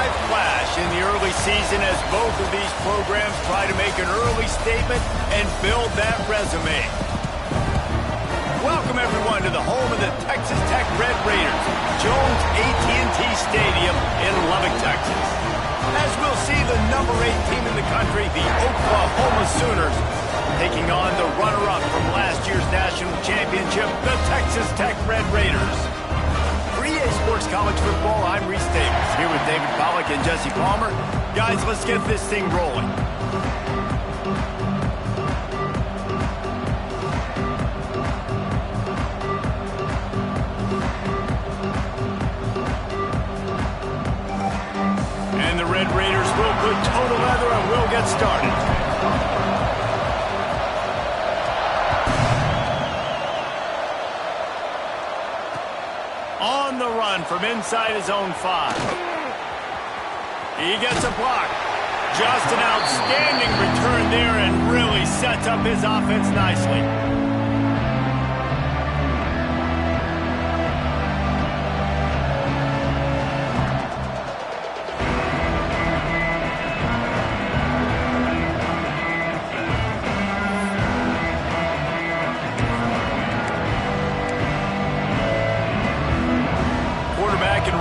live flash in the early season as both of these programs try to make an early statement and build that resume. Welcome, everyone, to the home of the Texas Tech Red Raiders, Jones AT&T Stadium in Lubbock, Texas. As we'll see the number 8 team in the country, the Oklahoma Sooners, taking on the runner-up from last year's national championship, the Texas Tech Red Raiders. For EA Sports College Football, I'm Reese Davis, here with David Pollack and Jesse Palmer. Guys, let's get this thing rolling. And the Red Raiders will put total leather and we'll get started. On the run from inside his own 5. He gets a block. Just an outstanding return there and really sets up his offense nicely.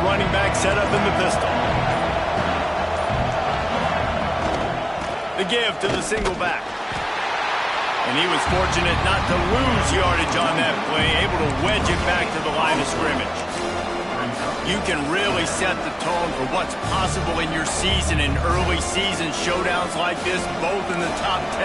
Running back set up in the pistol. The give to the single back. And he was fortunate not to lose yardage on that play, able to wedge it back to the line of scrimmage. You can really set the tone for what's possible in your season in early season showdowns like this, both in the top 10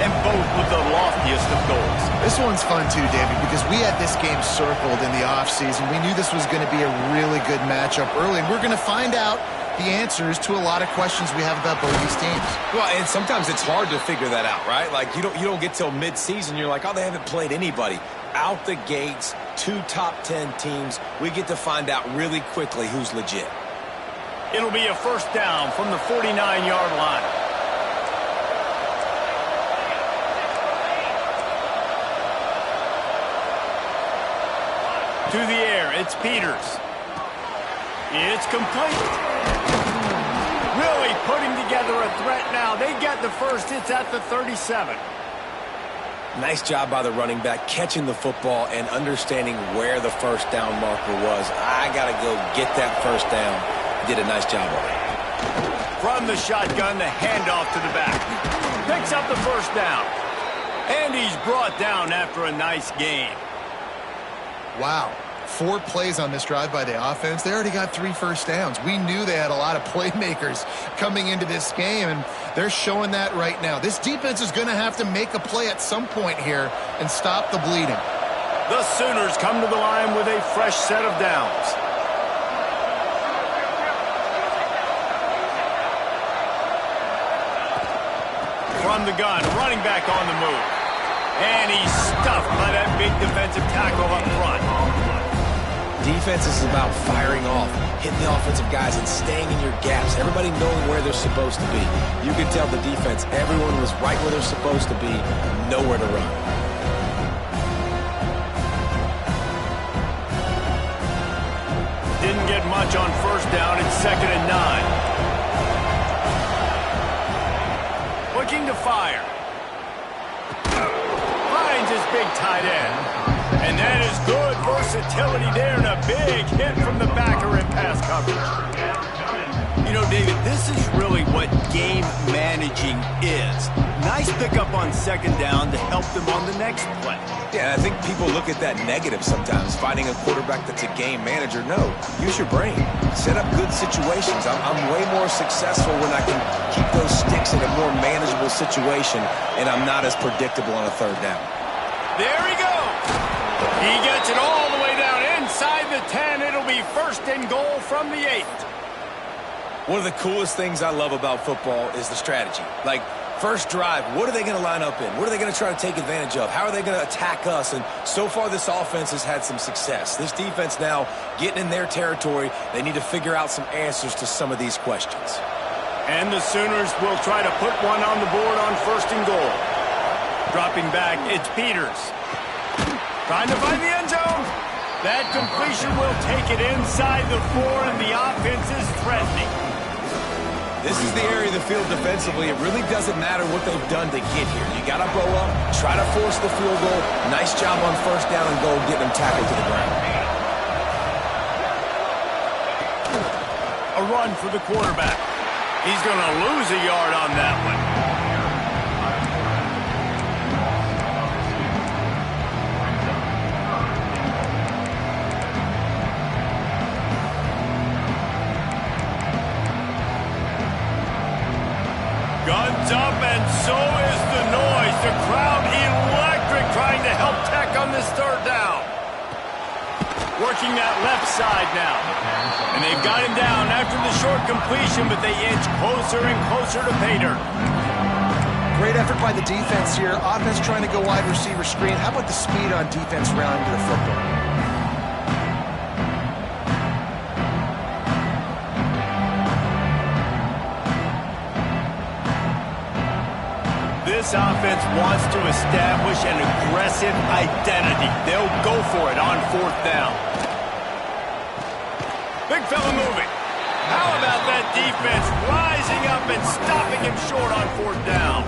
and both with the loftiest of goals. This one's fun too, David, because we had this game circled in the offseason. We knew this was going to be a really good matchup early, and we're going to find out the answers to a lot of questions we have about both these teams. Well, and sometimes it's hard to figure that out, right? Like, you don't get till mid-season, you're like, oh, they haven't played anybody. Out the gates, 2 top 10 teams, we get to find out really quickly who's legit. It'll be a first down from the 49-yard line. To the air, it's Peters. It's complete. Really putting together a threat now. They get the first. It's at the 37. Nice job by the running back, catching the football and understanding where the first down marker was. I got to go get that first down. Did a nice job of it. From the shotgun, the handoff to the back. Picks up the first down. And he's brought down after a nice gain. Wow. 4 plays on this drive by the offense. They already got 3 first downs. We knew they had a lot of playmakers coming into this game, and they're showing that right now. This defense is going to have to make a play at some point here and stop the bleeding. The Sooners come to the line with a fresh set of downs. From the gun, running back on the move. And he's stuffed by that big defensive tackle up front. Defense is about firing off, hitting the offensive guys and staying in your gaps. Everybody knowing where they're supposed to be. You can tell the defense, everyone was right where they're supposed to be, nowhere to run. Didn't get much on first down. It's 2nd and 9. Looking to fire. Finds his big tight end. And that is good versatility there and a big hit from the backer in pass coverage. You know, David, this is really what game managing is. Nice pickup on 2nd down to help them on the next play. Yeah, I think people look at that negative sometimes, finding a quarterback that's a game manager. No, use your brain. Set up good situations. I'm way more successful when I can keep those sticks in a more manageable situation, and I'm not as predictable on a 3rd down. There he goes. He gets it all the way down inside the 10. It'll be 1st and goal from the 8. One of the coolest things I love about football is the strategy. Like, first drive, what are they going to line up in? What are they going to try to take advantage of? How are they going to attack us? And so far, this offense has had some success. This defense now getting in their territory. They need to figure out some answers to some of these questions. And the Sooners will try to put one on the board on 1st and goal. Dropping back, it's Peters. Trying to find the end zone. That completion will take it inside the 4, and the offense is threatening. This is the area of the field defensively. It really doesn't matter what they've done to get here. You got to blow up, try to force the field goal. Nice job on first down and goal, getting them tackled to the ground. A run for the quarterback. He's going to lose a yard on that one. Guns up, and so is the noise. The crowd electric, trying to help Tech on this third down. Working that left side now. And they've got him down after the short completion, but they inch closer and closer to pay dirt. Great effort by the defense here. Offense trying to go wide receiver screen. How about the speed on defense rounding to the football? This offense wants to establish an aggressive identity. They'll go for it on fourth down. Big fella moving. How about that defense rising up and stopping him short on fourth down?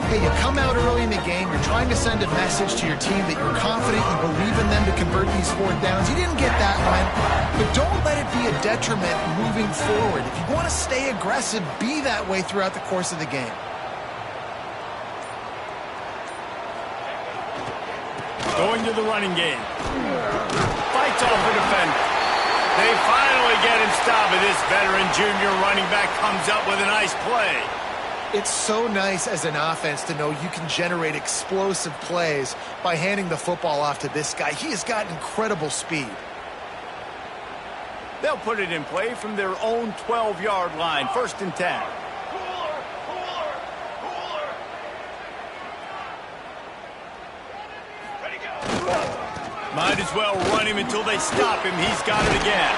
Hey, you come out early in the game, you're trying to send a message to your team that you're confident, you believe in them to convert these fourth downs. You didn't get that one, but don't let it be a detriment moving forward. If you want to stay aggressive, be that way throughout the course of the game. Going to the running game. Fights off the defender. They finally get him stopped, and this veteran junior running back comes up with a nice play. It's so nice as an offense to know you can generate explosive plays by handing the football off to this guy. He has got incredible speed. They'll put it in play from their own 12-yard line, 1st and 10. Might as well run him until they stop him. He's got it again.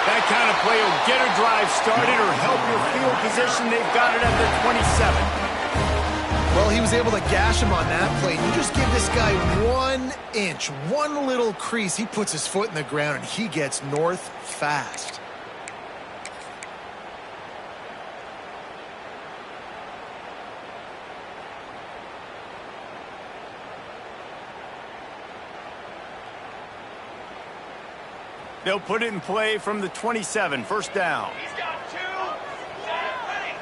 That kind of play will get a drive started or help your field position. They've got it at the 27. Well, he was able to gash him on that play. You just give this guy 1 inch, one little crease. He puts his foot in the ground, and he gets north fast. They'll put it in play from the 27, 1st down. He's got 2. Ready.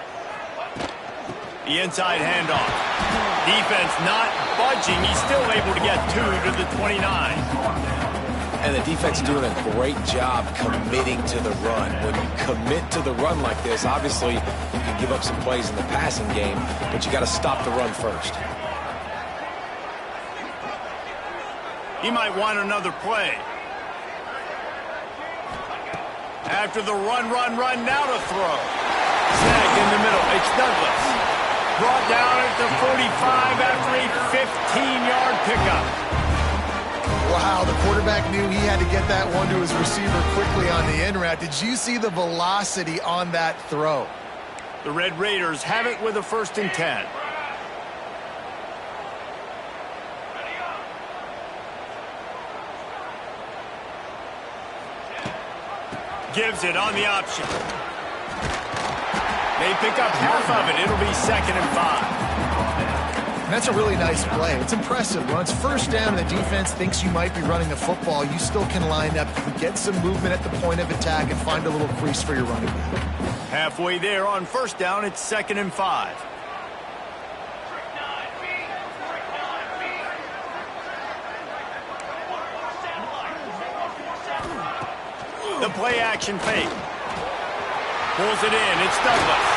The inside handoff. Defense not budging. He's still able to get 2 to the 29. And the defense doing a great job committing to the run. When you commit to the run like this, obviously you can give up some plays in the passing game, but you got to stop the run first. He might want another play. After the run, now to throw. Zag in the middle. It's Douglas. Brought down at the 45 after a 15-yard pickup. Wow, the quarterback knew he had to get that one to his receiver quickly on the in route. Did you see the velocity on that throw? The Red Raiders have it with a 1st and 10. Gives it on the option. They pick up half of it. It'll be 2nd and 5. And that's a really nice play. It's impressive. When it's 1st down and the defense thinks you might be running the football, you still can line up. You can get some movement at the point of attack and find a little crease for your running back. Halfway there on 1st down, it's 2nd and 5. The play-action fake. Pulls it in. It's Douglas.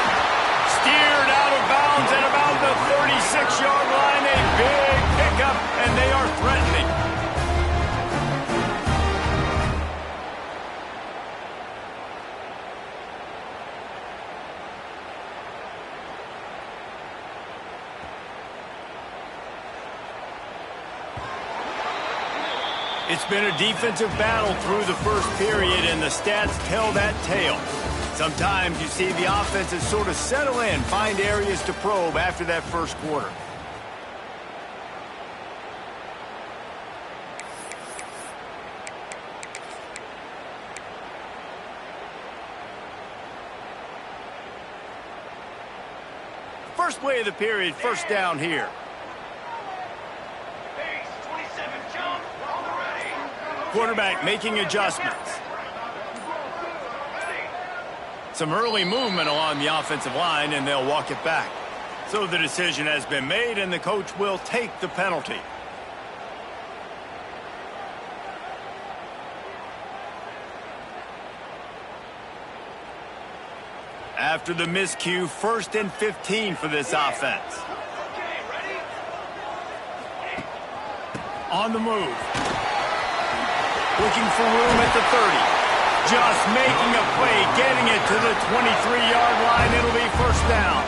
Steered out of bounds at about the 36-yard line. A big pickup, and they are threatening. It's been a defensive battle through the first period, and the stats tell that tale. Sometimes you see the offenses sort of settle in, find areas to probe after that first quarter. First play of the period, first down here. Quarterback making adjustments. Some early movement along the offensive line, and they'll walk it back. So the decision has been made, and the coach will take the penalty. After the miscue, 1st and 15 for this offense. On the move. Looking for room at the 30. Just making a play, getting it to the 23-yard line. It'll be first down.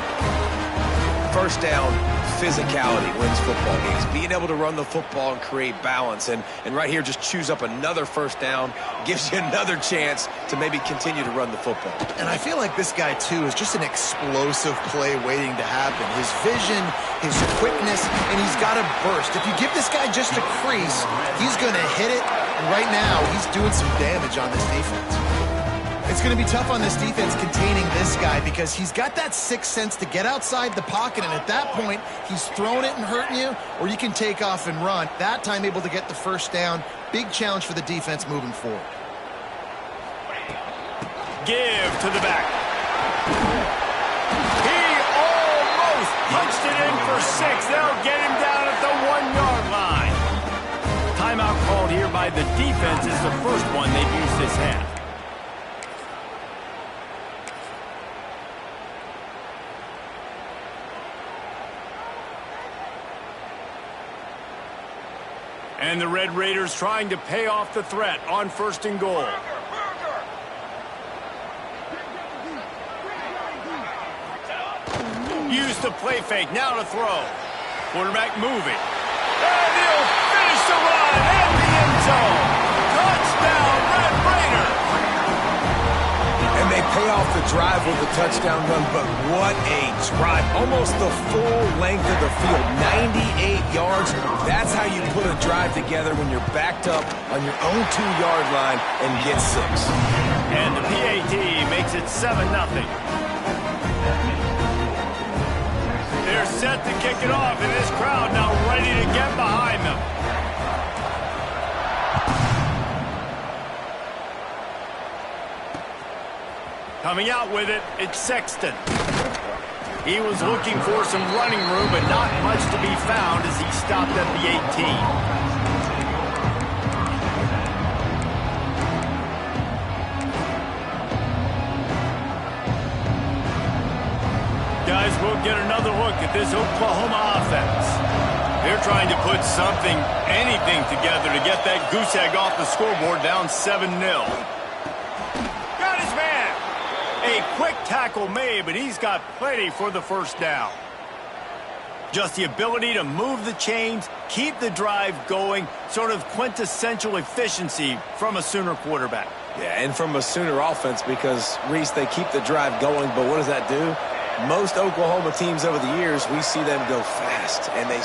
First down, physicality wins football games. Being able to run the football and create balance. And right here, just choose up another first down. Gives you another chance to maybe continue to run the football. And I feel like this guy, too, is just an explosive play waiting to happen. His vision, his quickness, and he's got a burst. If you give this guy just a crease, he's going to hit it. And right now, he's doing some damage on this defense. It's going to be tough on this defense containing this guy because he's got that sixth sense to get outside the pocket, and at that point, he's throwing it and hurting you, or you can take off and run. That time able to get the first down. Big challenge for the defense moving forward. Give to the back. He almost punched it in for 6. They'll get him down at the 1-yard line. Timeout called here by the defense is the first one they've used this half. And the Red Raiders trying to pay off the threat on 1st and goal. Use the play fake, now to throw. Quarterback moving. And he'll finish the run at the end zone. Touchdown, Red Raiders. And they pay off the drive with a touchdown run, but what a drive. Almost the full length of the field, 98 yards. That's how you put a drive together when you're backed up on your own 2-yard line and get 6. And the PAT makes it 7-0. They're set to kick it off, and this crowd now ready to get behind them. Coming out with it, it's Sexton. He was looking for some running room, but not much to be found as he stopped at the 18. Guys, we'll get another look at this Oklahoma offense. They're trying to put something, anything together to get that goose egg off the scoreboard down 7-0. Got his man. A quick tackle made, but he's got plenty for the first down. Just the ability to move the chains, keep the drive going, sort of quintessential efficiency from a Sooner quarterback. Yeah, and from a Sooner offense because, Reese, they keep the drive going, but what does that do? Most Oklahoma teams over the years, we see them go fast, and they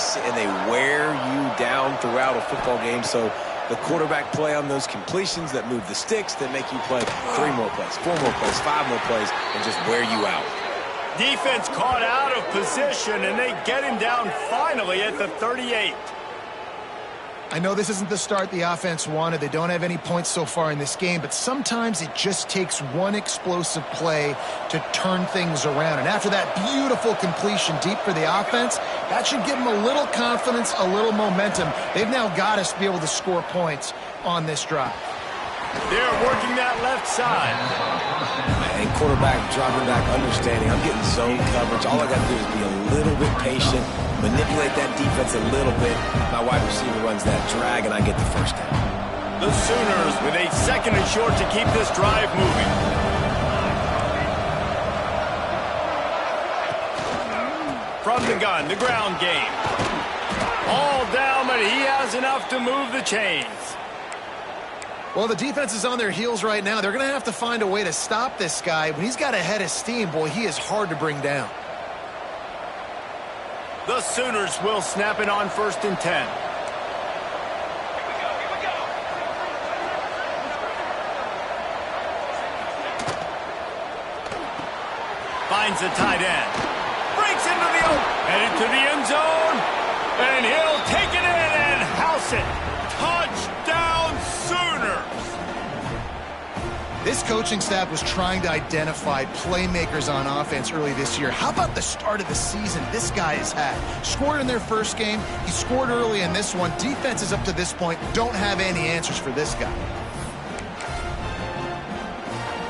wear you down throughout a football game. So the quarterback play on those completions that move the sticks, that make you play 3 more plays, 4 more plays, 5 more plays, and just wear you out. Defense caught out of position, and they get him down finally at the 38. I know this isn't the start the offense wanted. They don't have any points so far in this game, but sometimes it just takes one explosive play to turn things around. And after that beautiful completion deep for the offense, that should give them a little confidence, a little momentum. They've now got us to be able to score points on this drive. They're working that left side. And quarterback dropping back, understanding I'm getting zone coverage. All I got to do is be a little bit patient, manipulate that defense a little bit. My wide receiver runs that drag, and I get the first down. The Sooners with a 2nd and short to keep this drive moving. From the gun, the ground game. All down, but he has enough to move the chains. Well, the defense is on their heels right now. They're going to have to find a way to stop this guy. When he's got a head of steam, boy, he is hard to bring down. The Sooners will snap it on 1st and 10. Finds the tight end. breaks into the open, headed to the end zone, and he'll take it in and house it. Touchdown Sooners! This coaching staff was trying to identify playmakers on offense early this year. How about the start of the season this guy has had? Scored in their first game. He scored early in this one. Defenses up to this point don't have any answers for this guy.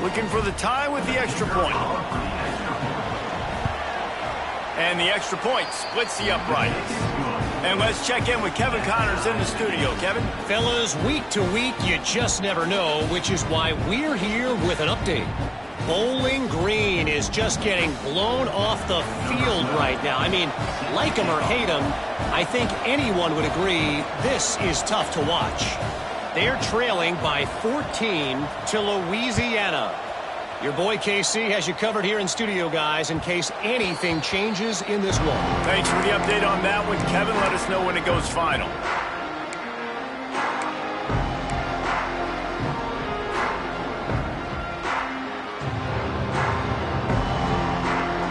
Looking for the tie with the extra point. And the extra point splits the uprights. And let's check in with Kevin Connors in the studio. Kevin? Fellas, week to week, you just never know, which is why we're here with an update. Bowling Green is just getting blown off the field right now. I mean, like them or hate them, I think anyone would agree this is tough to watch. They're trailing by 14 to Louisiana. Your boy KC has you covered here in studio, guys, in case anything changes in this one. Thanks for the update on that one, Kevin. Let us know when it goes final.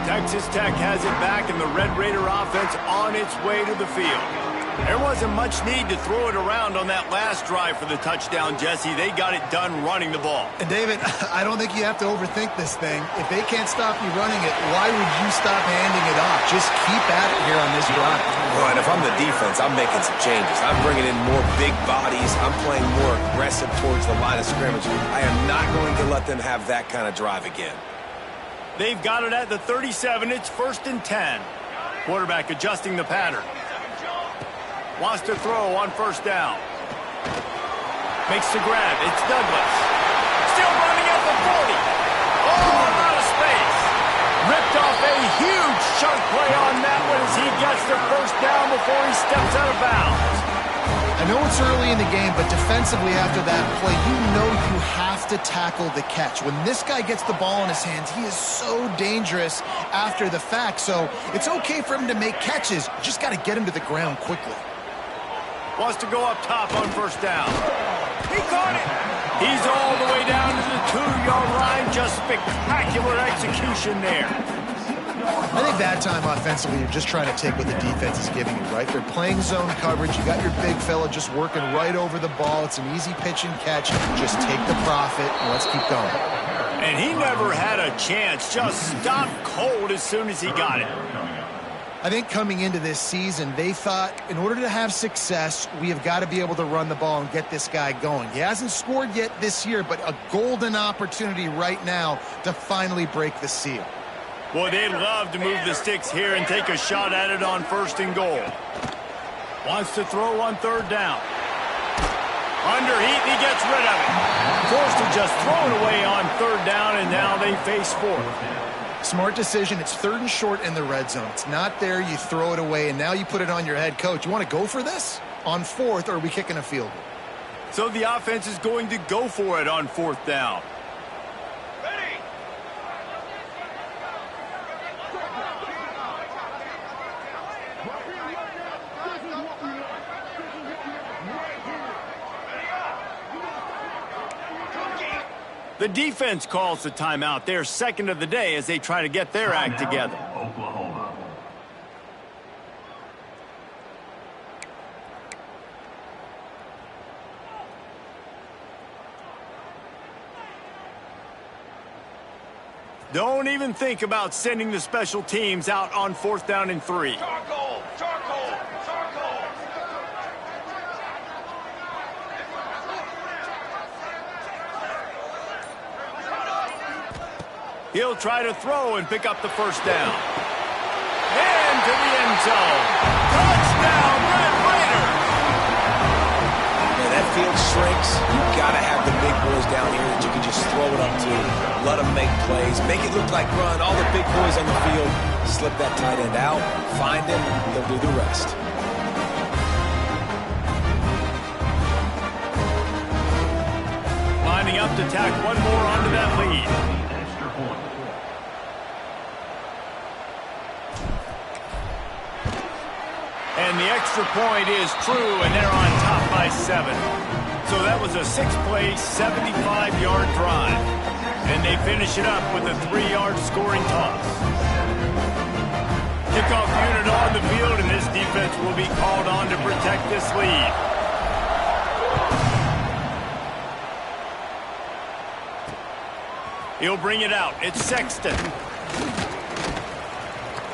Texas Tech has it back, and the Red Raider offense on its way to the field. There wasn't much need to throw it around on that last drive for the touchdown, Jesse. They got it done running the ball. And David, I don't think you have to overthink this thing. If they can't stop you running it, why would you stop handing it off? Just keep at it here on this drive. Right, if I'm the defense, I'm making some changes. I'm bringing in more big bodies. I'm playing more aggressive towards the line of scrimmage. I am not going to let them have that kind of drive again. They've got it at the 37. It's 1st and 10. Quarterback adjusting the pattern. Wants to throw on 1st down. Makes the grab. It's Douglas. Still running at the 40. Oh, out of space. Ripped off a huge chunk play on that one as he gets the 1st down before he steps out of bounds. I know it's early in the game, but defensively after that play, you know you have to tackle the catch. When this guy gets the ball in his hands, he is so dangerous after the fact. So it's okay for him to make catches. You just got to get him to the ground quickly. Wants to go up top on 1st down. He caught it. He's all the way down to the 2-yard line. Just spectacular execution there. I think that time offensively, you're just trying to take what the defense is giving you, right? They're playing zone coverage. You got your big fella just working right over the ball. It's an easy pitch and catch. Just take the profit and let's keep going. And he never had a chance. Just stopped cold as soon as he got it. I think coming into this season, they thought in order to have success, we have got to be able to run the ball and get this guy going. He hasn't scored yet this year, but a golden opportunity right now to finally break the seal. Boy, they'd love to move the sticks here and take a shot at it on 1st and goal. Wants to throw on 3rd down. Under heat, he gets rid of it. Forced to just throw it away on 3rd down, and now they face 4th. Smart decision. It's 3rd and short in the red zone. It's not there. You throw it away, and now you put it on your head coach. You want to go for this? On 4th, or are we kicking a field goal? So the offense is going to go for it on 4th down. The defense calls the timeout. They're 2nd of the day as they try to get their act together. Oklahoma. Don't even think about sending the special teams out on 4th down and 3. Charcoal! Charcoal! Charcoal! He'll try to throw and pick up the 1st down. And to the end zone. Touchdown, Red Raiders! Man, that field shrinks. You've got to have the big boys down here that you can just throw it up to. Let them make plays. Make it look like run. All the big boys on the field. Slip that tight end out. Find him. They'll do the rest. Lining up to tack one more onto that lead. And the extra point is true, and they're on top by 7. So that was a 6-play, 75-yard drive. And they finish it up with a 3-yard scoring toss. defense will be called on to protect this lead. He'll bring it out. It's Sexton.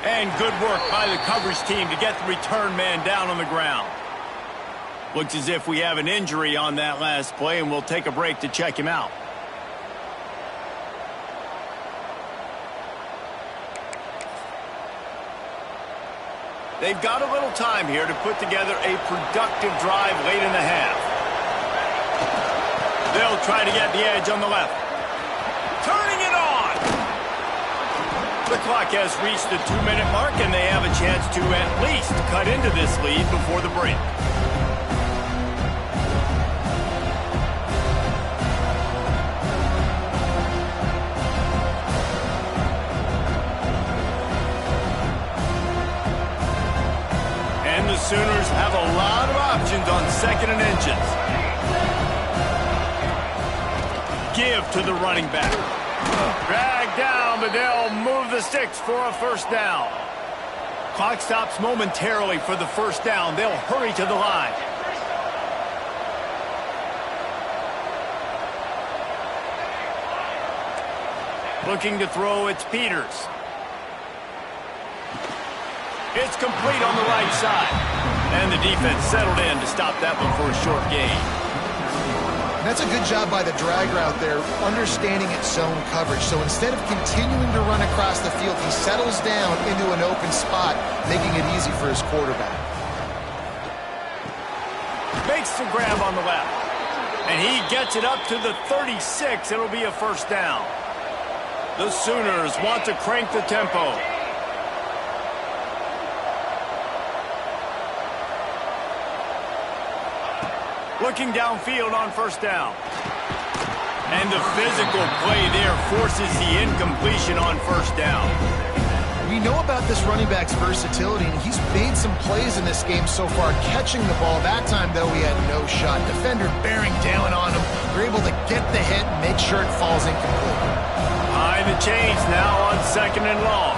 And good work by the coverage team to get the return man down on the ground. Looks as if we have an injury on that last play, and we'll take a break to check him out. They've got a little time here to put together a productive drive late in the half. They'll try to get the edge on the left. Turning it on! The clock has reached the 2-minute mark, and they have a chance to at least cut into this lead before the break. And the Sooners have a lot of options on 2nd and inches. Give to the running back. Drag down, but they'll move the sticks for a first down. Clock stops momentarily for the first down. They'll hurry to the line. Looking to throw, it's Peters. It's complete on the right side. And the defense settled in to stop that one for a short gain. That's a good job by the drag route there, understanding its zone coverage. So instead of continuing to run across the field, he settles down into an open spot, making it easy for his quarterback. Makes the grab on the left. And he gets it up to the 36. It'll be a first down. The Sooners want to crank the tempo. Looking downfield on first down. And the physical play there forces the incompletion on first down. We know about this running back's versatility, and he's made some plays in this game so far, catching the ball. That time, though, he had no shot. Defender bearing down on him. They're able to get the hit and make sure it falls incomplete. High the chains now on 2nd and long.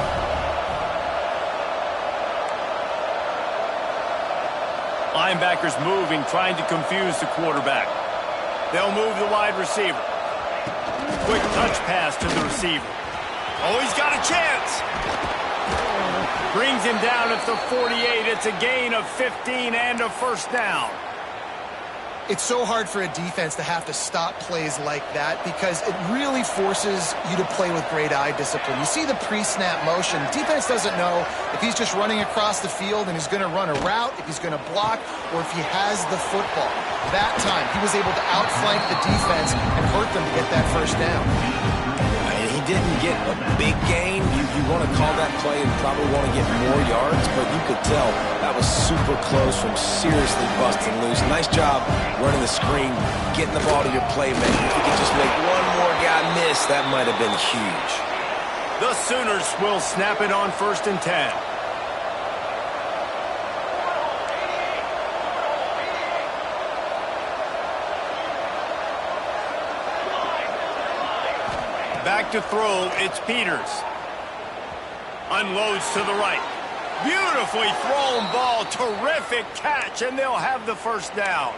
Linebackers moving, trying to confuse the quarterback. They'll move the wide receiver. Quick touch pass to the receiver. Oh, he's got a chance. Brings him down at the 48. It's a gain of 15 and a first down. It's so hard for a defense to have to stop plays like that because it really forces you to play with great eye discipline. You see the pre-snap motion. Defense doesn't know if he's just running across the field and he's going to run a route, if he's going to block, or if he has the football. That time, he was able to outflank the defense and hurt them to get that first down. He didn't get a big gain. You want to call that play and probably want to get more yards, but you could tell that was super close from seriously busting loose. Nice job running the screen, getting the ball to your playmaker. If you could just make one more guy miss, that might have been huge. The Sooners will snap it on 1st and 10. Back to throw, it's Peters. Unloads to the right. Beautifully thrown ball, terrific catch, and they'll have the first down.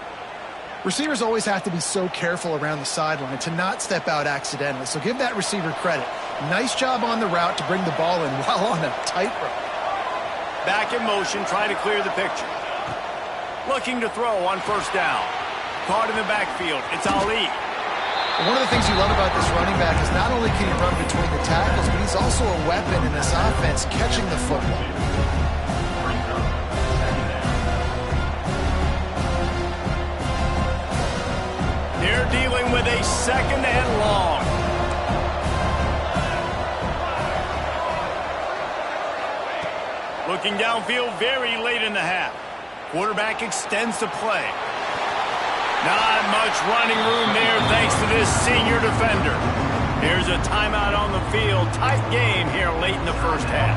Receivers always have to be so careful around the sideline to not step out accidentally, so give that receiver credit. Nice job on the route to bring the ball in while on a tightrope. Back in motion, trying to clear the picture. Looking to throw on first down. Caught in the backfield, it's Ali. One of the things you love about this running back is not only can he run between the tackles, but he's also a weapon in this offense, catching the football. They're dealing with a 2nd and long. Looking downfield very late in the half. Quarterback extends the play. Not much running room there thanks to this senior defender. Here's a timeout on the field. Tight game here late in the first half.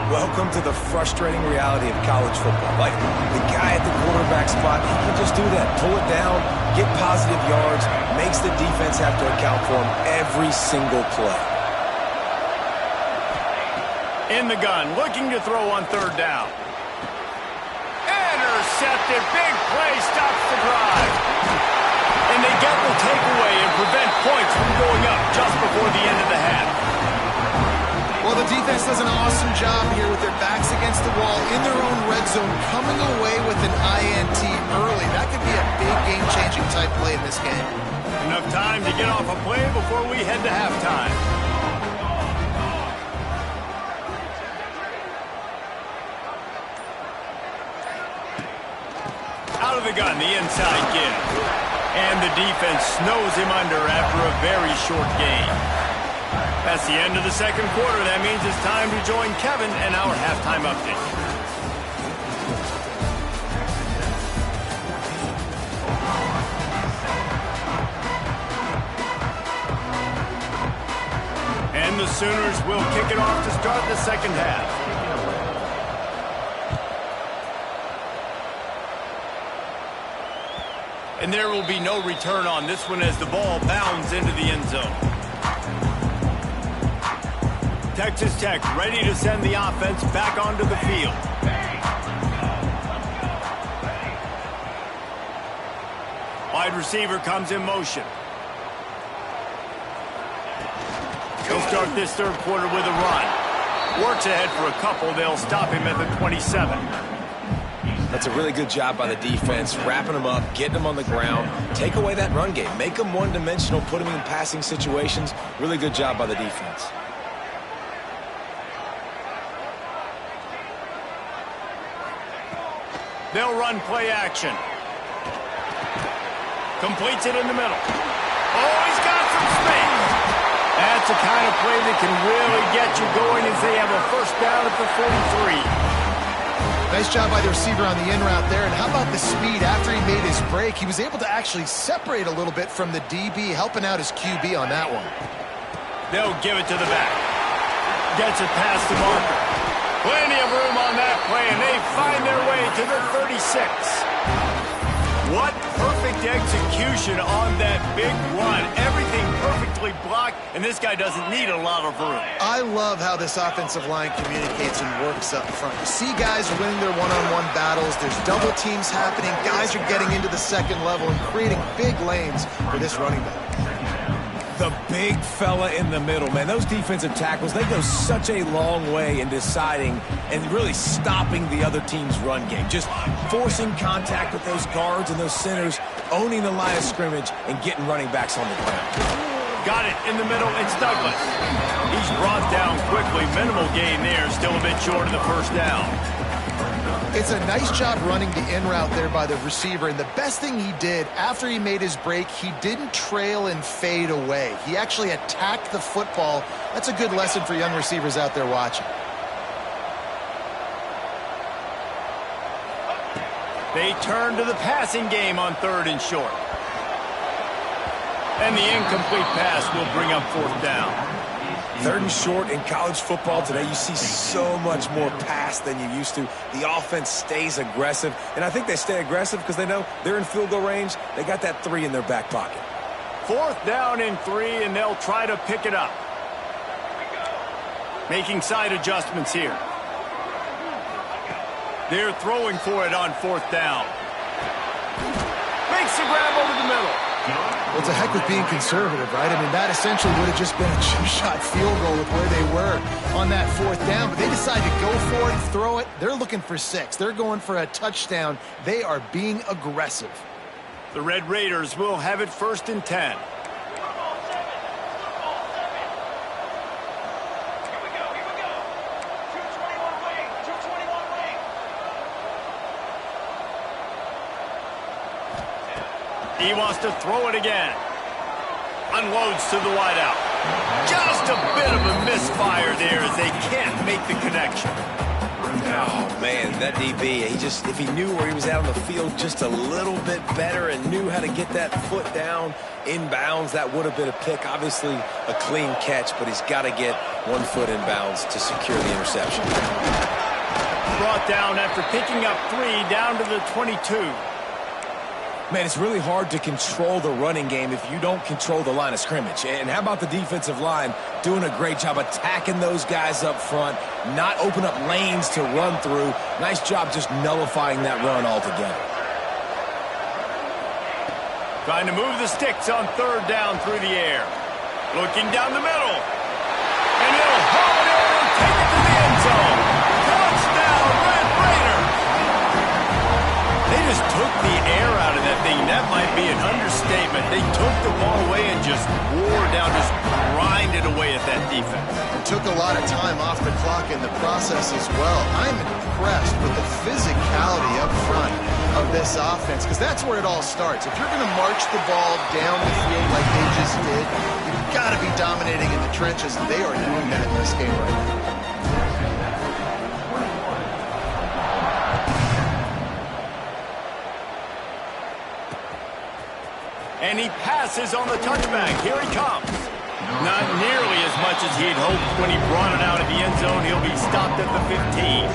Welcome to the frustrating reality of college football. Like, the guy at the quarterback spot, he can just do that. Pull it down, get positive yards, makes the defense have to account for him every single play. In the gun, looking to throw on 3rd down. intercepted. Big play stops the drive. And they get the takeaway and prevent points from going up just before the end of the half. Well, the defense does an awesome job here with their backs against the wall in their own red zone, coming away with an INT early. That could be a big game-changing type play in this game. Enough time to get off a play before we head to halftime. Out of the gun, the inside give. And the defense snows him under after a very short game. That's the end of the second quarter. That means it's time to join Kevin and our halftime update. And the Sooners will kick it off to start the second half. And there will be no return on this one as the ball bounds into the end zone. Texas Tech ready to send the offense back onto the field. Wide receiver comes in motion. He'll start this third quarter with a run. Works ahead for a couple. They'll stop him at the 27. That's a really good job by the defense, wrapping them up, getting them on the ground, take away that run game, make them one-dimensional, put them in passing situations. Really good job by the defense. They'll run play action. Completes it in the middle. Oh, he's got some space. That's the kind of play that can really get you going as they have a first down at the 43. Nice job by the receiver on the in route there. And how about the speed after he made his break? He was able to actually separate a little bit from the DB, helping out his QB on that one. They'll give it to the back. Gets it past the marker. Plenty of room on that play, and they find their way to the 36. What perfect execution on that big run. Everything perfectly blocked, and this guy doesn't need a lot of room. I love how this offensive line communicates and works up front. You see guys winning their one-on-one battles. There's double teams happening. Guys are getting into the second level and creating big lanes for this running back. The big fella in the middle, man. Those defensive tackles, they go such a long way in deciding and really stopping the other team's run game. Just forcing contact with those guards and those centers, owning the line of scrimmage, and getting running backs on the ground. Got it in the middle. It's Douglas. He's brought down quickly. Minimal gain there. Still a bit short of the first down. It's a nice job running the in route there by the receiver, and the best thing he did after he made his break, he didn't trail and fade away. He actually attacked the football. That's a good lesson for young receivers out there watching. They turn to the passing game on third and short. And the incomplete pass will bring up fourth down. Third and short in college football today, you see so much more pass than you used to. The offense stays aggressive, and I think they stay aggressive because they know they're in field goal range. They got that 3 in their back pocket. Fourth down and 3, and they'll try to pick it up. Making side adjustments here. They're throwing for it on fourth down. Makes the grab over the middle. Well, it's a heck with being conservative, right? I mean, that essentially would have just been a two-shot field goal with where they were on that fourth down. But they decided to go for it, throw it. They're looking for 6. They're going for a touchdown. They are being aggressive. The Red Raiders will have it first and 10. He wants to throw it again. Unloads to the wideout. Just a bit of a misfire there as they can't make the connection. Oh, man, that DB, if he knew where he was at on the field just a little bit better and knew how to get that foot down inbounds, that would have been a pick. Obviously, a clean catch, but he's got to get 1 foot inbounds to secure the interception. Brought down after picking up 3 down to the 22. Man, it's really hard to control the running game if you don't control the line of scrimmage. And how about the defensive line doing a great job attacking those guys up front, not open up lanes to run through. Nice job just nullifying that run altogether. Trying to move the sticks on third down through the air. Looking down the middle. And he'll haul it over and take it to the end zone. Touchdown, Red Raiders! They just took the air out of that thing. That might be an understatement. They took the ball away and just wore down, just grinded away at that defense. It took a lot of time off the clock in the process as well. I'm impressed with the physicality up front of this offense, because that's where it all starts. If you're going to march the ball down the field like they just did, you've got to be dominating in the trenches, and they are doing that in this game right now. And he passes on the touchback. Here he comes. Not nearly as much as he'd hoped when he brought it out of the end zone. He'll be stopped at the 15.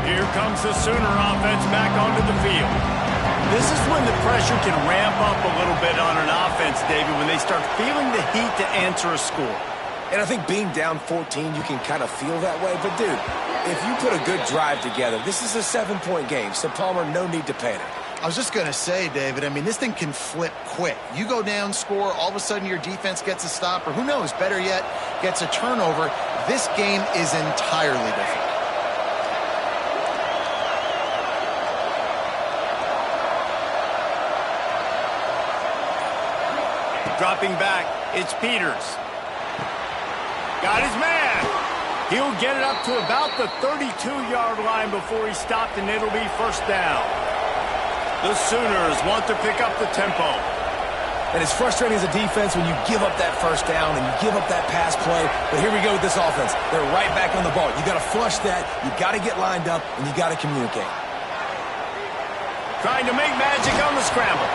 Here comes the Sooner offense back onto the field. This is when the pressure can ramp up a little bit on an offense, David, when they start feeling the heat to answer a score. And I think being down 14, you can kind of feel that way. But, dude, if you put a good drive together, this is a 7-point game. So, Palmer, no need to panic. I was just going to say, David, I mean, this thing can flip quick. You go down, score, all of a sudden your defense gets a stop, or who knows, better yet, gets a turnover. This game is entirely different. Dropping back, it's Peters. Got his man. He'll get it up to about the 32-yard line before he stopped, and it'll be first down. The Sooners want to pick up the tempo. And it's frustrating as a defense when you give up that first down and you give up that pass play. But here we go with this offense. They're right back on the ball. You got to flush that. You got to get lined up, and you got to communicate. Trying to make magic on the scramble.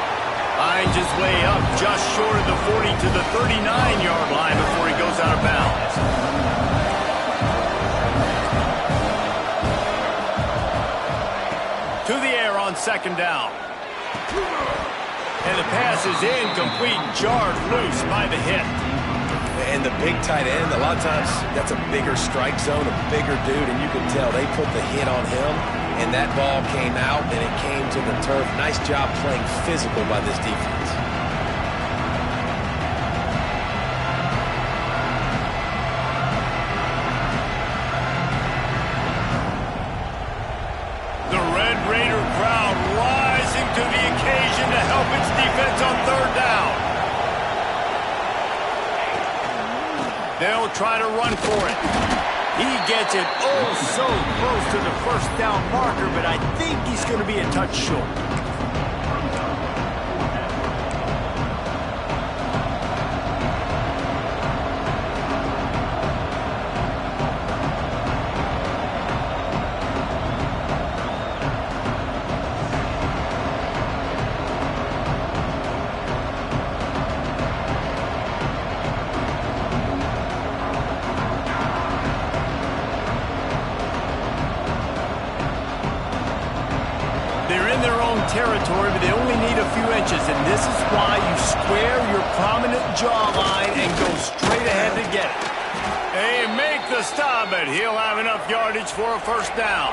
Finds his way up just short of the 40 to the 39-yard line before he goes out of bounds. To the air on second down. And the pass is incomplete, jarred loose by the hit. And the big tight end, a lot of times that's a bigger strike zone, a bigger dude, and you can tell they put the hit on him, and that ball came out, and it came to the turf. Nice job playing physical by this defense. The Red Raider crowd rising to the occasion to help its defense on third down. They'll try to run for it. He gets it oh so close to the first down marker, but I think he's going to be a touch short. Territory, but they only need a few inches, and this is why you square your prominent jawline and go straight ahead to get it. They make the stop, but he'll have enough yardage for a first down.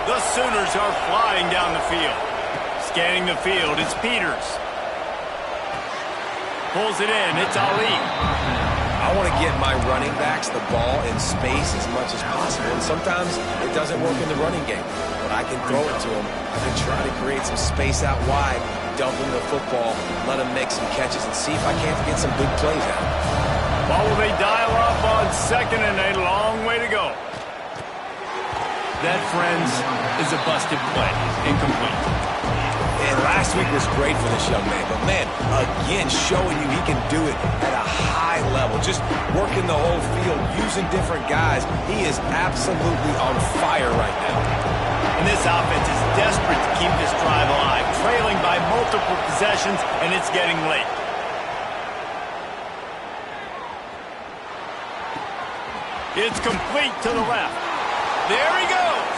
The Sooners are flying down the field. Scanning the field, it's Peters. Pulls it in, it's Ali. I want to get my running backs the ball in space as much as possible, and sometimes it doesn't work in the running game. But I can throw it to them. I can try to create some space out wide, dump them the football, let them make some catches, and see if I can't get some big plays out. Ball will they dial up on second, and a long way to go. That, friends, is a busted play. Incomplete. And last week was great for this young man. But, man, again, showing you he can do it at a high level. Just working the whole field, using different guys. He is absolutely on fire right now. And this offense is desperate to keep this drive alive, trailing by multiple possessions, and it's getting late. It's complete to the left. There he goes.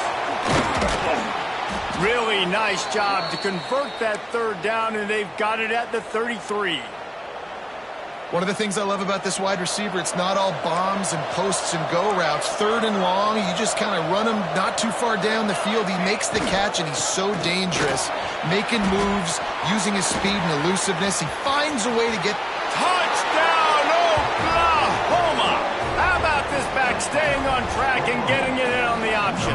Really nice job to convert that third down, and they've got it at the 33. One of the things I love about this wide receiver, it's not all bombs and posts and go routes. Third and long, you just kind of run him not too far down the field. He makes the catch, and he's so dangerous, making moves, using his speed and elusiveness. He finds a way to get... Touchdown, Oklahoma! How about this back staying on track and getting it in on the option?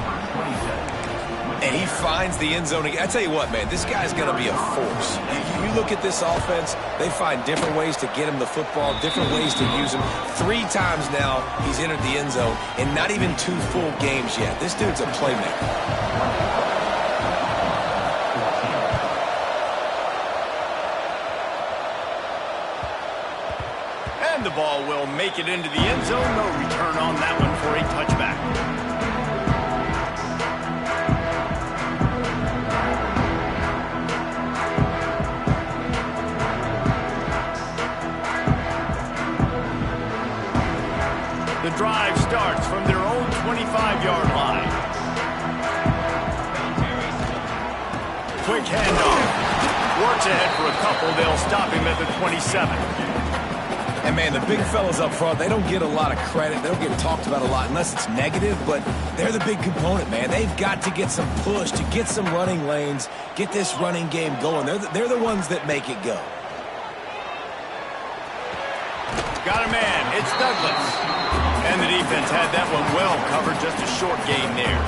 And he finds the end zone. I tell you what, man, this guy's going to be a force. You look at this offense, they find different ways to get him the football, different ways to use him. 3 times now he's entered the end zone, and not even 2 full games yet. This dude's a playmaker. And the ball will make it into the end zone. No return on that one for a touchback. The drive starts from their own 25-yard line. Quick handoff. Works ahead for a couple. They'll stop him at the 27. And, man, the big fellas up front, they don't get a lot of credit. They don't get talked about a lot unless it's negative, but they're the big component, man. They've got to get some push, to get some running lanes, get this running game going. They're the ones that make it go. Got a man. It's Douglas. And the defense had that one well covered. Just a short gain there.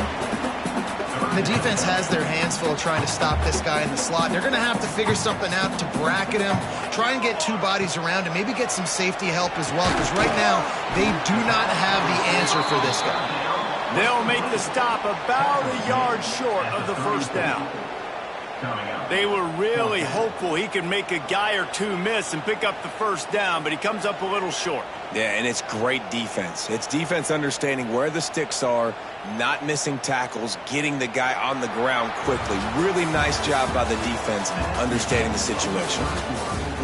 The defense has their hands full trying to stop this guy in the slot. They're going to have to figure something out to bracket him, try and get 2 bodies around him, maybe get some safety help as well, because right now they do not have the answer for this guy. They'll make the stop about a yard short of the first down. They were really hopeful he could make a guy or 2 miss and pick up the first down, but he comes up a little short. Yeah, and it's great defense. It's defense understanding where the sticks are, not missing tackles, getting the guy on the ground quickly. Really nice job by the defense understanding the situation.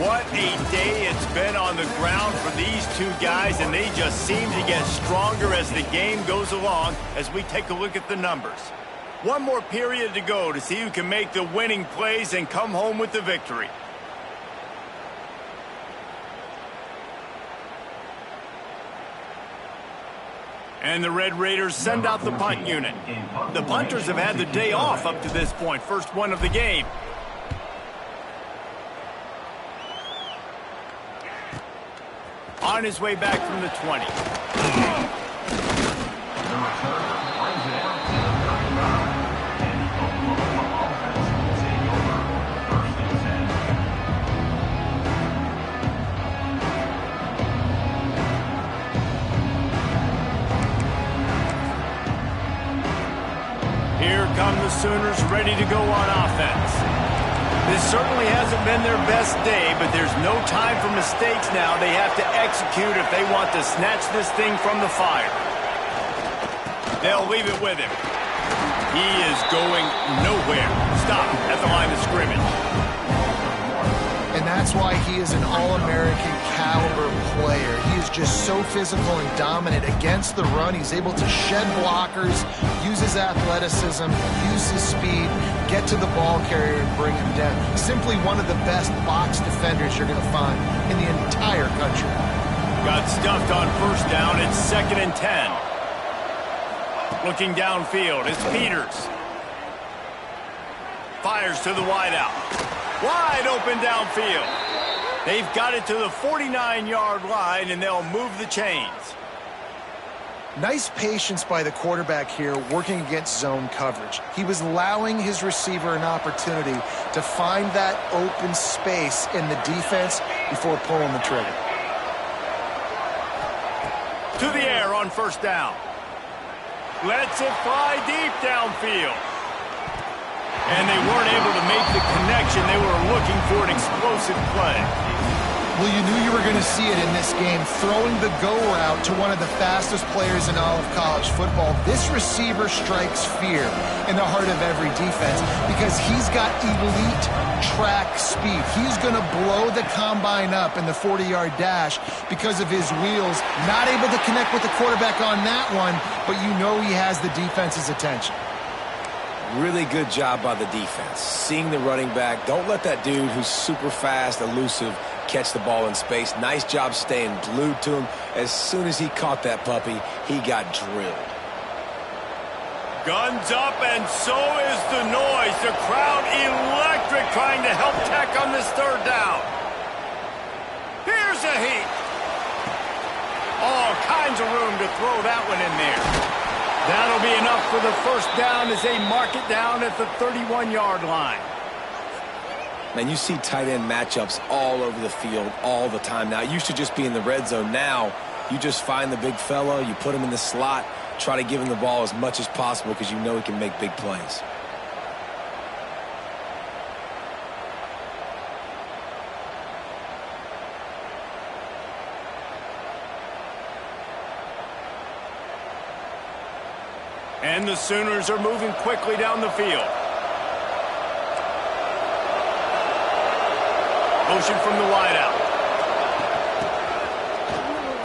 What a day it's been on the ground for these 2 guys, and they just seem to get stronger as the game goes along as we take a look at the numbers. 1 more period to go to see who can make the winning plays and come home with the victory. And the Red Raiders send out the punt unit. The punters have had the day off up to this point. First one of the game. On his way back from the 20. Here come the Sooners ready to go on offense. This certainly hasn't been their best day, but there's no time for mistakes now. They have to execute if they want to snatch this thing from the fire. They'll leave it with him. He is going nowhere. Stop at the line of scrimmage. And that's why he is an All-American caliber player. He is just so physical and dominant against the run. He's able to shed blockers, use his athleticism, use his speed, get to the ball carrier and bring him down. Simply one of the best box defenders you're going to find in the entire country. Got stuffed on first down. It's 2nd and 10. Looking downfield, it's Peters. Fires to the wideout. Wide open downfield. They've got it to the 49-yard line, and they'll move the chains. Nice patience by the quarterback here working against zone coverage. He was allowing his receiver an opportunity to find that open space in the defense before pulling the trigger. To the air on first down. Lets it fly deep downfield. And they weren't able to make the connection. They were looking for an explosive play. Well, you knew you were going to see it in this game, throwing the go route to one of the fastest players in all of college football. This receiver strikes fear in the heart of every defense because he's got elite track speed. He's going to blow the combine up in the 40-yard dash because of his wheels. Not able to connect with the quarterback on that one, but you know he has the defense's attention. Really good job by the defense. Seeing the running back. Don't let that dude who's super fast, elusive, catch the ball in space. Nice job staying glued to him. As soon as he caught that puppy, he got drilled. Guns up, and so is the noise. The crowd electric, trying to help Tech on this third down. Here's a heat. All kinds of room to throw that one in there. That'll be enough for the first down as they mark it down at the 31-yard line. Man, you see tight end matchups all over the field all the time. Now, it used to just be in the red zone. Now, you just find the big fella, you put him in the slot, try to give him the ball as much as possible because you know he can make big plays. And the Sooners are moving quickly down the field. Motion from the wideout.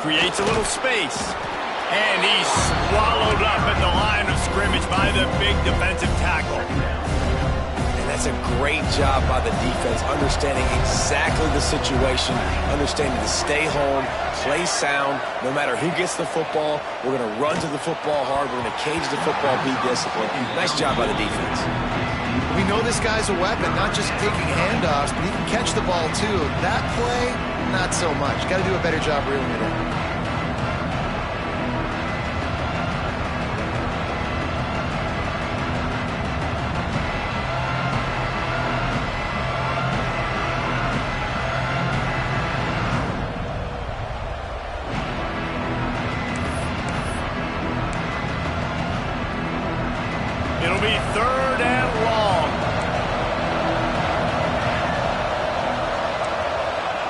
Creates a little space. And he's swallowed up at the line of scrimmage by the big defensive tackle. And that's a great job by the defense, understanding exactly the situation, understanding to stay home, play sound. No matter who gets the football, we're going to run to the football hard. We're going to cage the football, be disciplined. Nice job by the defense. We know this guy's a weapon, not just taking handoffs, but he can catch the ball too. That play, not so much. Got to do a better job reeling it in. It'll be third and long.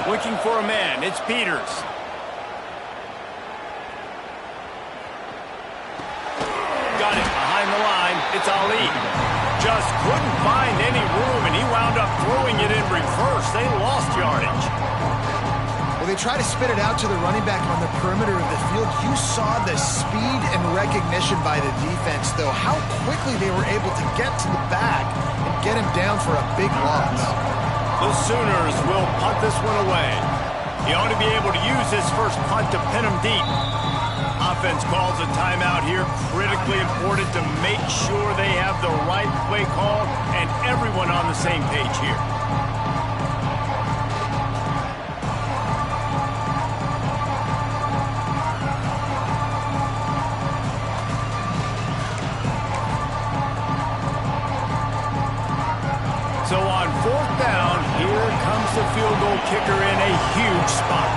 Looking for a man. It's Peters. Got it behind the line. It's Ali. Just couldn't find any room, and he wound up throwing it in reverse. They lost yardage. Well, they try to spit it out to the running back on the perimeter of the field. You saw the speed and recognition by the defense, though. How quickly they were able to get to the back and get him down for a big loss. The Sooners will punt this one away. He ought to be able to use his first punt to pin him deep. Offense calls a timeout here. Critically important to make sure they have the right play call and everyone on the same page here. So on fourth down, here comes the field goal kicker in a huge spot.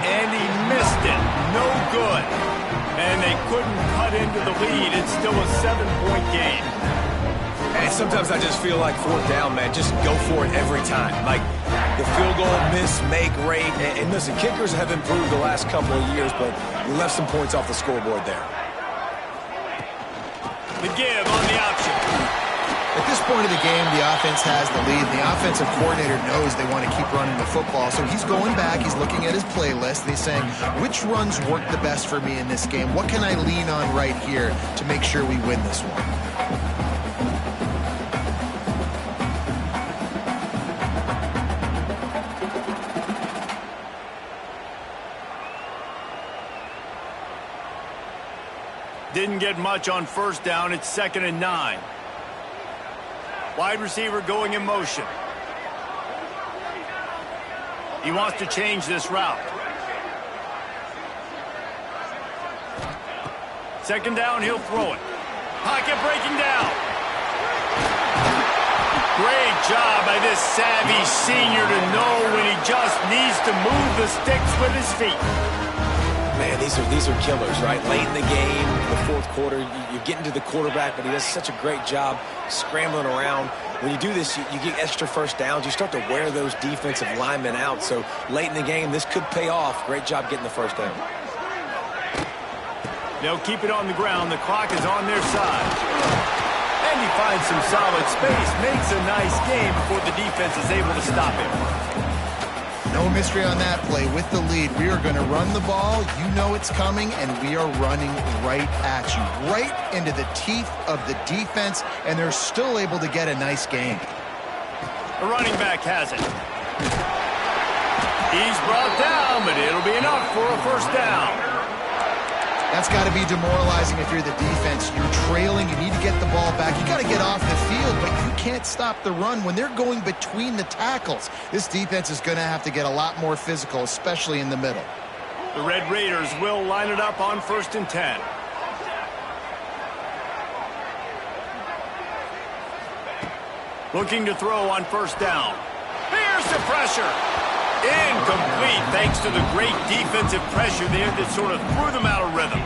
And he missed it. No good. And they couldn't cut into the lead. It's still a 7-point game. And sometimes I just feel like fourth down, man, just go for it every time. Like the field goal, miss, make, rate. And listen, kickers have improved the last couple of years, but you left some points off the scoreboard there. The give on the option. At this point of the game, the offense has the lead. The offensive coordinator knows they want to keep running the football, so he's going back, he's looking at his playlist, and he's saying, which runs work the best for me in this game? What can I lean on right here to make sure we win this one? Didn't get much on first down. It's 2nd and 9. Wide receiver going in motion. He wants to change this route. 2nd down, he'll throw it. Pocket breaking down. Great job by this savvy senior to know when he just needs to move the sticks with his feet. Man, these are killers, right? Late in the game, the fourth quarter, you're getting to the quarterback, but he does such a great job scrambling around. When you do this, you get extra first downs. You start to wear those defensive linemen out. So late in the game, this could pay off. Great job getting the first down. They'll keep it on the ground. The clock is on their side. And he finds some solid space, makes a nice game before the defense is able to stop him. No mystery on that play. With the lead, we are going to run the ball. You know it's coming, and we are running right at you, right into the teeth of the defense, and they're still able to get a nice game. The running back has it. He's brought down, but it'll be enough for a first down. That's got to be demoralizing if you're the defense. You're trailing. You need to get the ball back. You got to get off the field, but you can't stop the run when they're going between the tackles. This defense is going to have to get a lot more physical, especially in the middle. The Red Raiders will line it up on 1st and 10. Looking to throw on 1st down. Here's the pressure. Incomplete, thanks to the great defensive pressure there that sort of threw them out of rhythm.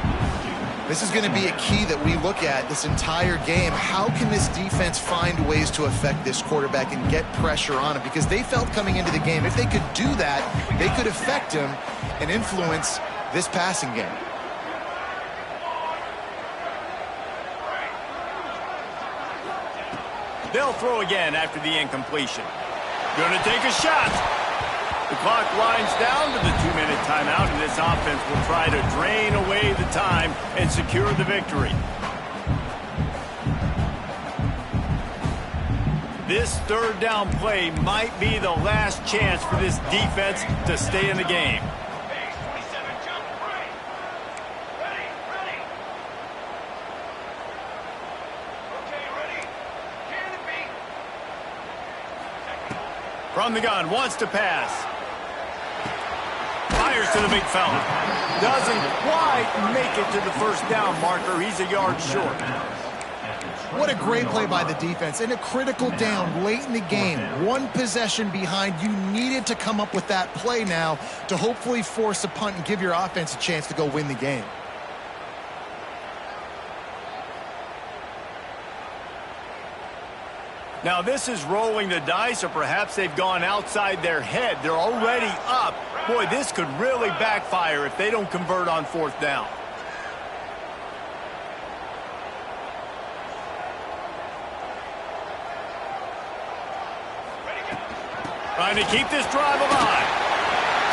This is going to be a key that we look at this entire game. How can this defense find ways to affect this quarterback and get pressure on him? Because they felt coming into the game, if they could do that, they could affect him and influence this passing game. They'll throw again after the incompletion. Gonna take a shot. The clock winds down to the 2-minute timeout, and this offense will try to drain away the time and secure the victory. This 3rd down play might be the last chance for this defense to stay in the game. From the gun, wants to pass. Fires to the big fella. Doesn't quite make it to the 1st down marker. He's a yard short. What a great play by the defense. And a critical down late in the game. 1 possession behind. You needed to come up with that play now to hopefully force a punt and give your offense a chance to go win the game. Now this is rolling the dice, or perhaps they've gone outside their head. They're already up. Boy, this could really backfire if they don't convert on 4th down. Trying to keep this drive alive.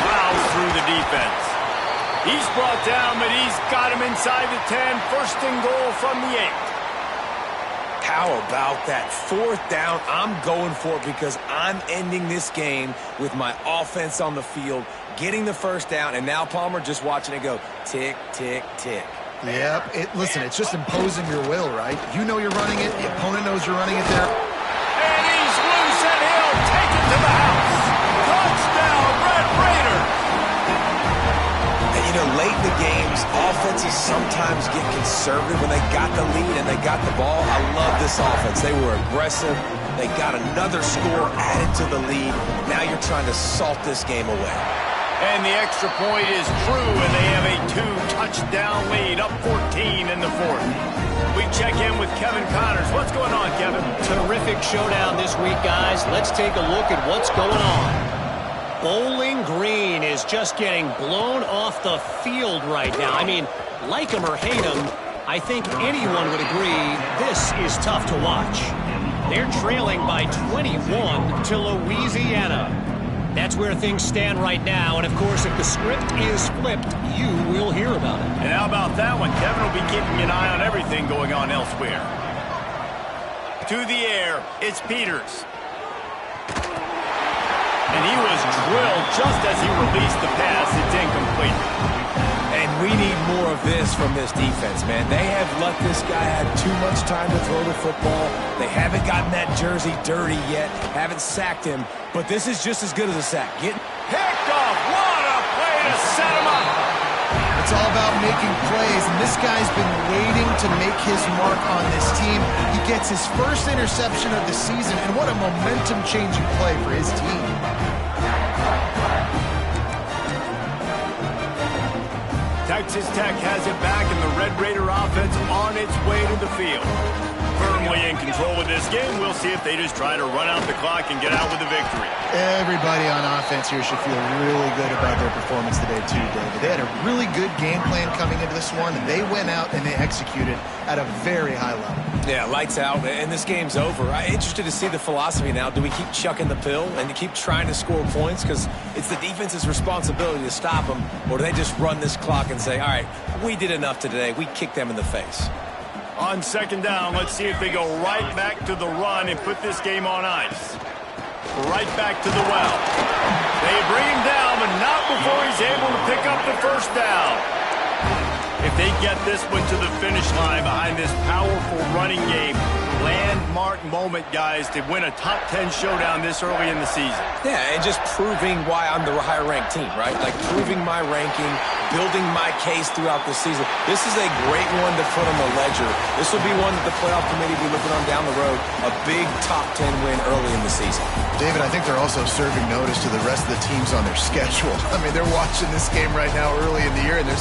Plows through the defense. He's brought down, but he's got him inside the 10. 1st and goal from the 8. How about that 4th down? I'm going for it because I'm ending this game with my offense on the field, getting the 1st down, and now Palmer just watching it go tick, tick, tick. Yep. Listen, it's just imposing your will, right? You know you're running it. The opponent knows you're running it there. And he's loose, and he'll take it to the house. Touchdown, Red Raiders. And, you know, late in the games, offenses sometimes get conservative when they got the lead and they got the ball. I love this offense. They were aggressive. They got another score added to the lead. Now you're trying to salt this game away. And the extra point is true, and they have a 2-touchdown lead, up 14 in the 4th. We check in with Kevin Connors. What's going on, Kevin? Terrific showdown this week, guys. Let's take a look at what's going on. Bowling Green is just getting blown off the field right now. I mean, like him or hate him, I think anyone would agree this is tough to watch. They're trailing by 21 to Louisiana. That's where things stand right now, and of course, if the script is flipped, you will hear about it. And how about that one? Kevin will be keeping an eye on everything going on elsewhere. To the air, it's Peters. And he was drilled just as he released the pass. It's incomplete. And we need more of this from this defense, man. They have let this guy have too much time to throw the football. They haven't gotten that jersey dirty yet, haven't sacked him, but this is just as good as a sack. Picked off. What a play to set him up. It's all about making plays, and this guy's been waiting to make his mark on this team. He gets his 1st interception of the season, and what a momentum-changing play for his team. Texas Tech has it back, and the Red Raider offense on its way to the field. firmly in control of this game. We'll see if they just try to run out the clock and get out with the victory. Everybody on offense here should feel really good about their performance today too, David. They had a really good game plan coming into this one, and they went out and they executed at a very high level. Yeah, lights out, and this game's over. I'm interested to see the philosophy now. Do we keep chucking the pill and to keep trying to score points because it's the defense's responsibility to stop them, or do they just run this clock and say, all right, we did enough today. We kicked them in the face. On second down, let's see if they go right back to the run and put this game on ice. Right back to the well. They bring him down, but not before he's able to pick up the first down. If they get this one to the finish line behind this powerful running game, landmark moment, guys, to win a top 10 showdown this early in the season. Yeah, and just proving why I'm the higher-ranked team, right? Like proving my ranking, building my case throughout the season. This is a great one to put on the ledger. This will be one that the playoff committee will be looking on down the road. A big top 10 win early in the season. David, I think they're also serving notice to the rest of the teams on their schedule. I mean, they're watching this game right now early in the year, and they're